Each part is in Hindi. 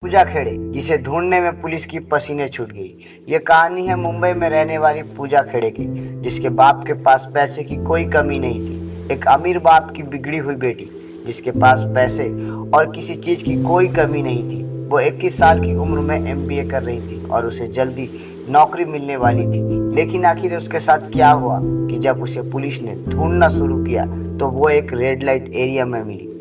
पूजा खेड़े जिसे ढूंढने में पुलिस की पसीने छूट गई। ये कहानी है मुंबई में रहने वाली पूजा खेड़े की, जिसके बाप के पास पैसे की कोई कमी नहीं थी। एक अमीर बाप की बिगड़ी हुई बेटी जिसके पास पैसे और किसी चीज की कोई कमी नहीं थी। वो 21 साल की उम्र में एमबीए कर रही थी और उसे जल्दी नौकरी मिलने वाली थी। लेकिन आखिर उसके साथ क्या हुआ कि जब उसे पुलिस ने ढूंढना शुरू किया तो वो एक रेड लाइट एरिया में मिली।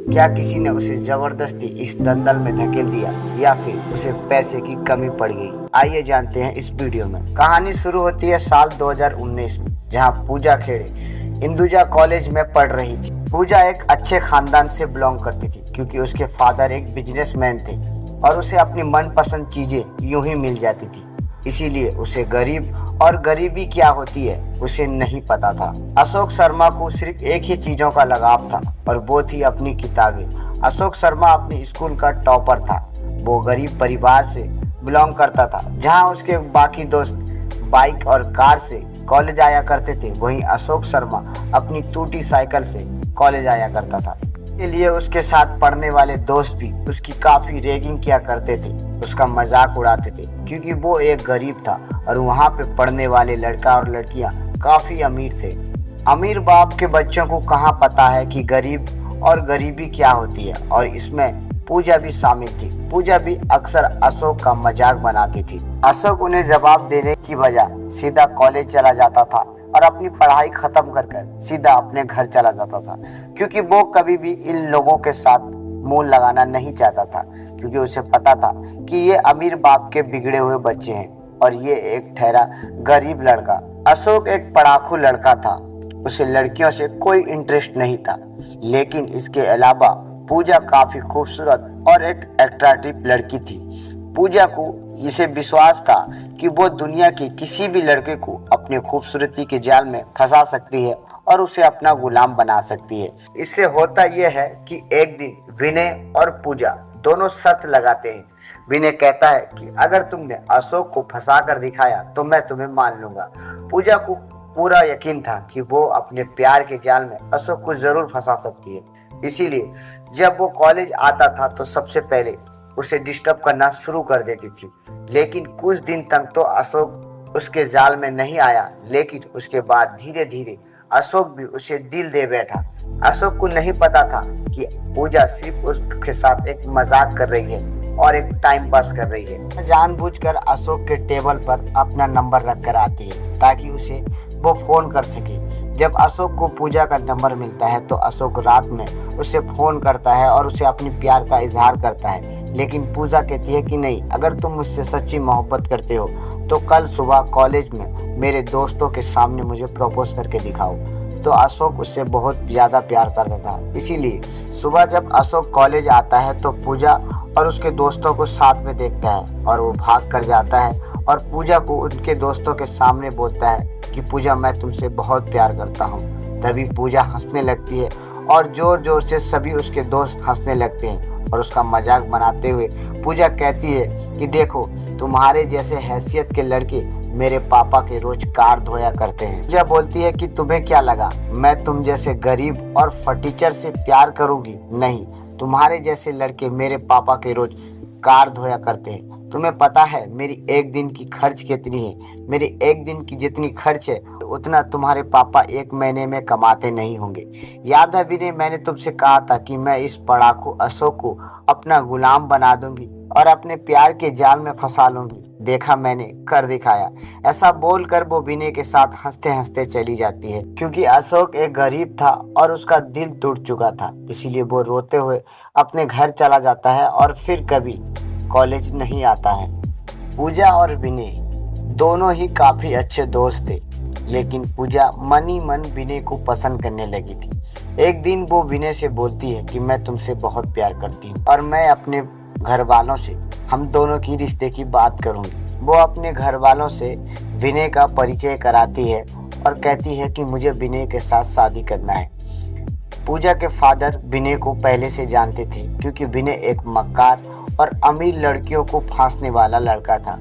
क्या किसी ने उसे जबरदस्ती इस दलदल में धकेल दिया या फिर उसे पैसे की कमी पड़ गई? आइए जानते हैं इस वीडियो में। कहानी शुरू होती है साल 2019 में, जहां पूजा खेड़े इंदुजा कॉलेज में पढ़ रही थी। पूजा एक अच्छे खानदान से बिलोंग करती थी क्योंकि उसके फादर एक बिजनेसमैन थे और उसे अपनी मनपसंद चीजें यूं ही मिल जाती थी। इसीलिए उसे गरीब और गरीबी क्या होती है उसे नहीं पता था। अशोक शर्मा को सिर्फ एक ही चीजों का लगाव था और वो थी अपनी किताबें। अशोक शर्मा अपनी स्कूल का टॉपर था। वो गरीब परिवार से बिलोंग करता था, जहां उसके बाकी दोस्त बाइक और कार से कॉलेज आया करते थे, वहीं अशोक शर्मा अपनी टूटी साइकिल से कॉलेज आया करता था। के लिए उसके साथ पढ़ने वाले दोस्त भी उसकी काफी रैगिंग किया करते थे, उसका मजाक उड़ाते थे क्योंकि वो एक गरीब था और वहाँ पे पढ़ने वाले लड़का और लड़कियाँ काफी अमीर थे। अमीर बाप के बच्चों को कहाँ पता है कि गरीब और गरीबी क्या होती है, और इसमें पूजा भी शामिल थी। पूजा भी अक्सर अशोक का मजाक बनाती थी। अशोक उन्हें जवाब देने की बजाय सीधा कॉलेज चला जाता था और अपनी पढ़ाई खत्म कर सीधा अपने घर चला जाता था, क्योंकि वो कभी भी इन लोगों के साथ मुंह लगाना नहीं चाहता था, क्योंकि उसे पता था कि ये अमीर बाप के बिगड़े हुए बच्चे हैं और ये एक ठहरा गरीब लड़का। अशोक एक पढ़ाकू लड़का था, उसे लड़कियों से कोई इंटरेस्ट नहीं था, लेकिन इसके अलावा पूजा काफी खूबसूरत और एक अट्रैक्टिव लड़की थी। पूजा को इसे विश्वास था कि वो दुनिया के किसी भी लड़के को अपनी खूबसूरती के जाल में फंसा सकती है और उसे अपना गुलाम बना सकती है। इससे होता यह है कि एक दिन विनय और पूजा दोनों शर्त लगाते हैं। विनय कहता है कि अगर तुमने अशोक को फंसा कर दिखाया तो मैं तुम्हें मान लूंगा। पूजा को पूरा यकीन था कि वो अपने प्यार के जाल में अशोक को जरूर फंसा सकती है। इसीलिए जब वो कॉलेज आता था तो सबसे पहले उसे डिस्टर्ब करना शुरू कर देती थी। लेकिन कुछ दिन तक तो अशोक उसके जाल में नहीं आया, लेकिन उसके बाद धीरे धीरे अशोक भी उसे दिल दे बैठा। अशोक को नहीं पता था कि पूजा सिर्फ उसके साथ एक मजाक कर रही है और एक टाइम पास कर रही है। जानबूझकर अशोक के टेबल पर अपना नंबर रख कर आती है ताकि उसे वो फोन कर सके। जब अशोक को पूजा का नंबर मिलता है तो अशोक रात में उसे फोन करता है और उसे अपनी प्यार का इजहार करता है। लेकिन पूजा कहती है कि नहीं, अगर तुम मुझसे सच्ची मोहब्बत करते हो तो कल सुबह कॉलेज में मेरे दोस्तों के सामने मुझे प्रपोज करके दिखाओ। तो अशोक उससे बहुत ज़्यादा प्यार करता था, इसीलिए सुबह जब अशोक कॉलेज आता है तो पूजा और उसके दोस्तों को साथ में देखता है और वो भाग कर जाता है और पूजा को उनके दोस्तों के सामने बोलता है कि पूजा, मैं तुमसे बहुत प्यार करता हूँ। तभी पूजा हंसने लगती है और जोर जोर से सभी उसके दोस्त हंसने लगते हैं और उसका मजाक बनाते हुए पूजा कहती है कि देखो, तुम्हारे जैसे हैसियत के लड़के मेरे पापा के रोज कार धोया करते हैं। पूजा बोलती है कि तुम्हें क्या लगा मैं तुम जैसे गरीब और फटीचर से प्यार करूंगी? नहीं, तुम्हारे जैसे लड़के मेरे पापा के रोज कार धोया करते हैं। तुम्हें पता है मेरी एक दिन की खर्च कितनी है? मेरी एक दिन की जितनी खर्च है उतना तुम्हारे पापा एक महीने में कमाते नहीं होंगे। याद है विनय, मैंने तुमसे कहा था कि मैं इस पढ़ाकू अशोक को अपना गुलाम बना दूंगी और अपने प्यार के जाल में फंसा लूंगी। देखा, मैंने कर दिखाया। ऐसा बोलकर वो विनय के साथ हंसते हंसते चली जाती है। क्योंकि अशोक एक गरीब था और उसका दिल टूट चुका था, इसीलिए वो रोते हुए अपने घर चला जाता है और फिर कभी कॉलेज नहीं आता है। पूजा और विनय दोनों ही काफी अच्छे दोस्त थे, लेकिन पूजा मन ही मन विनय को पसंद करने लगी थी। एक दिन वो विनय से बोलती है कि मैं तुमसे बहुत प्यार करती हूँ और मैं अपने घर वालों से हम दोनों की रिश्ते की बात करूंगी। वो अपने घर वालों से विनय का परिचय कराती है और कहती है कि मुझे विनय के साथ शादी करना है। पूजा के फादर विनय को पहले से जानते थे क्योंकि विनय एक मक्कार और अमीर लड़कियों को फांसने वाला लड़का था।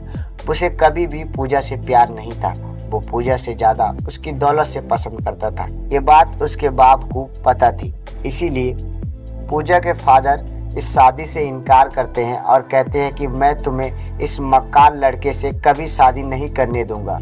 उसे कभी भी पूजा से प्यार नहीं था, वो पूजा से ज्यादा उसकी दौलत से पसंद करता था। ये बात उसके बाप को पता थी, इसीलिए पूजा के फादर इस शादी से इनकार करते हैं और कहते हैं कि मैं तुम्हें इस मक्कार लड़के से कभी शादी नहीं करने दूंगा।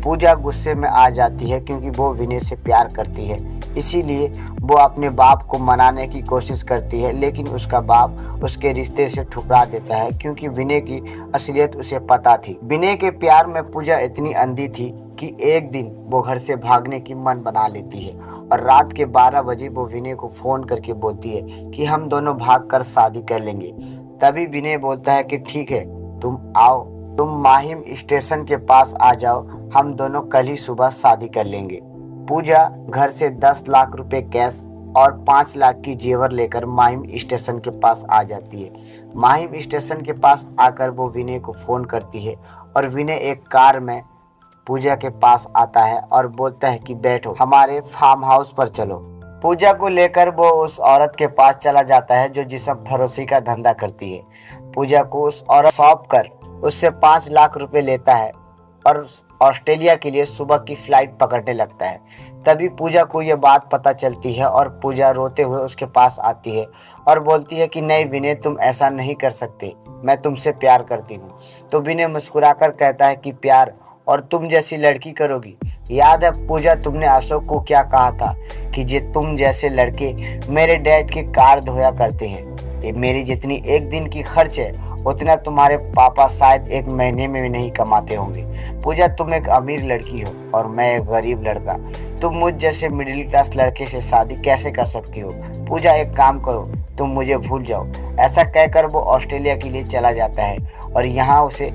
पूजा गुस्से में आ जाती है क्योंकि वो विनय से प्यार करती है, इसीलिए वो अपने बाप को मनाने की कोशिश करती है, लेकिन उसका बाप उसके रिश्ते से ठुकरा देता है क्योंकि विनय की असलियत उसे पता थी। विनय के प्यार में पूजा इतनी अंधी थी कि एक दिन वो घर से भागने की मन बना लेती है और रात के 12 बजे वो विनय को फ़ोन करके बोलती है कि हम दोनों भागकर शादी कर लेंगे। तभी विनय बोलता है कि ठीक है, तुम आओ, तुम माहिम स्टेशन के पास आ जाओ, हम दोनों कल ही सुबह शादी कर लेंगे। पूजा घर से 10 लाख रुपए कैश और 5 लाख की जेवर लेकर माहिम स्टेशन के पास आ जाती है। माहिम स्टेशन के पास आकर वो विनय को फ़ोन करती है और विनय एक कार में पूजा के पास आता है और बोलता है कि बैठो, हमारे फार्म हाउस पर चलो। पूजा को लेकर वो उस औरत के पास चला जाता है जो जिस्म फरोशी का धंधा करती है। पूजा को उस औरत सौंप कर उससे 5 लाख रुपए लेता है और ऑस्ट्रेलिया के लिए सुबह की फ्लाइट पकड़ने लगता है। तभी पूजा को ये बात पता चलती है और पूजा रोते हुए उसके पास आती है और बोलती है कि नहीं विनय, तुम ऐसा नहीं कर सकते, मैं तुमसे प्यार करती हूँ। तो विनय मुस्कुराकर कहता है कि प्यार और तुम जैसी लड़की करोगी? याद है पूजा, तुमने अशोक को क्या कहा था कि जे तुम जैसे लड़के मेरे डैड की कार धोया करते हैं। ये मेरी जितनी एक दिन की खर्च है उतना तुम्हारे पापा शायद एक महीने में भी नहीं कमाते होंगे। पूजा, तुम एक अमीर लड़की हो और मैं एक गरीब लड़का, तुम मुझ जैसे मिडिल क्लास लड़के से शादी कैसे कर सकती हो? पूजा, एक काम करो, तुम मुझे भूल जाओ। ऐसा कहकर वो ऑस्ट्रेलिया के लिए चला जाता है और यहाँ उसे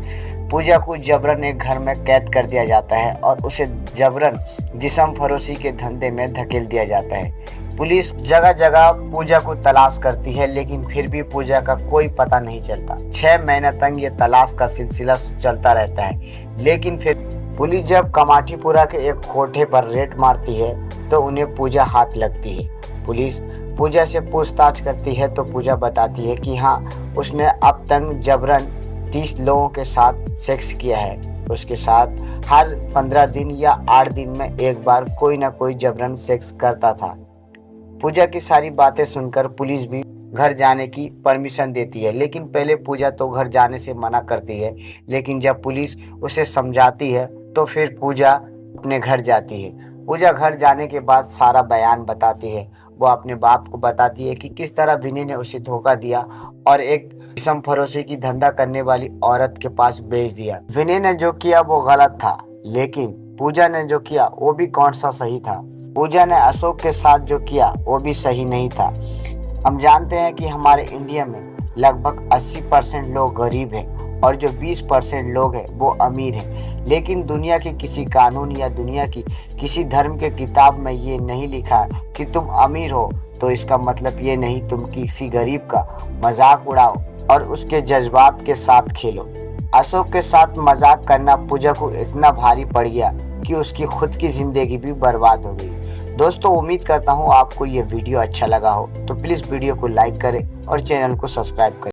पूजा को जबरन एक घर में कैद कर दिया जाता है और उसे जबरन जिस्म फरोशी के धंधे में धकेल दिया जाता है। पुलिस जगह जगह पूजा को तलाश करती है, लेकिन फिर भी पूजा का कोई पता नहीं चलता। 6 महीने तक ये तलाश का सिलसिला चलता रहता है, लेकिन फिर पुलिस जब कमाटीपुरा के एक कोठे पर रेड मारती है तो उन्हें पूजा हाथ लगती है। पुलिस पूजा से पूछताछ करती है तो पूजा बताती है कि हाँ, उसने अब तक जबरन 30 लोगों के साथ सेक्स किया है। उसके साथ हर 15 दिन या 8 दिन में एक बार कोई ना कोई जबरन सेक्स करता था। पूजा की सारी बातें सुनकर पुलिस भी घर जाने की परमिशन देती है, लेकिन पहले पूजा तो घर जाने से मना करती है, लेकिन जब पुलिस उसे समझाती है तो फिर पूजा अपने घर जाती है। पूजा घर जाने के बाद सारा बयान बताती है। वो अपने बाप को बताती है कि किस तरह विनय ने उसे धोखा दिया और एक जिस्म फरोशी की धंधा करने वाली औरत के पास भेज दिया। विनय ने जो किया वो गलत था, लेकिन पूजा ने जो किया वो भी कौन सा सही था? पूजा ने अशोक के साथ जो किया वो भी सही नहीं था। हम जानते हैं कि हमारे इंडिया में लगभग 80% लोग गरीब हैं और जो 20% लोग हैं वो अमीर हैं, लेकिन दुनिया के किसी कानून या दुनिया की किसी धर्म के किताब में ये नहीं लिखा कि तुम अमीर हो तो इसका मतलब ये नहीं तुम किसी गरीब का मजाक उड़ाओ और उसके जज्बात के साथ खेलो। अशोक के साथ मजाक करना पूजा को इतना भारी पड़ गया कि उसकी खुद की ज़िंदगी भी बर्बाद हो गई। दोस्तों, उम्मीद करता हूँ आपको ये वीडियो अच्छा लगा हो, तो प्लीज़ वीडियो को लाइक करें और चैनल को सब्सक्राइब करें।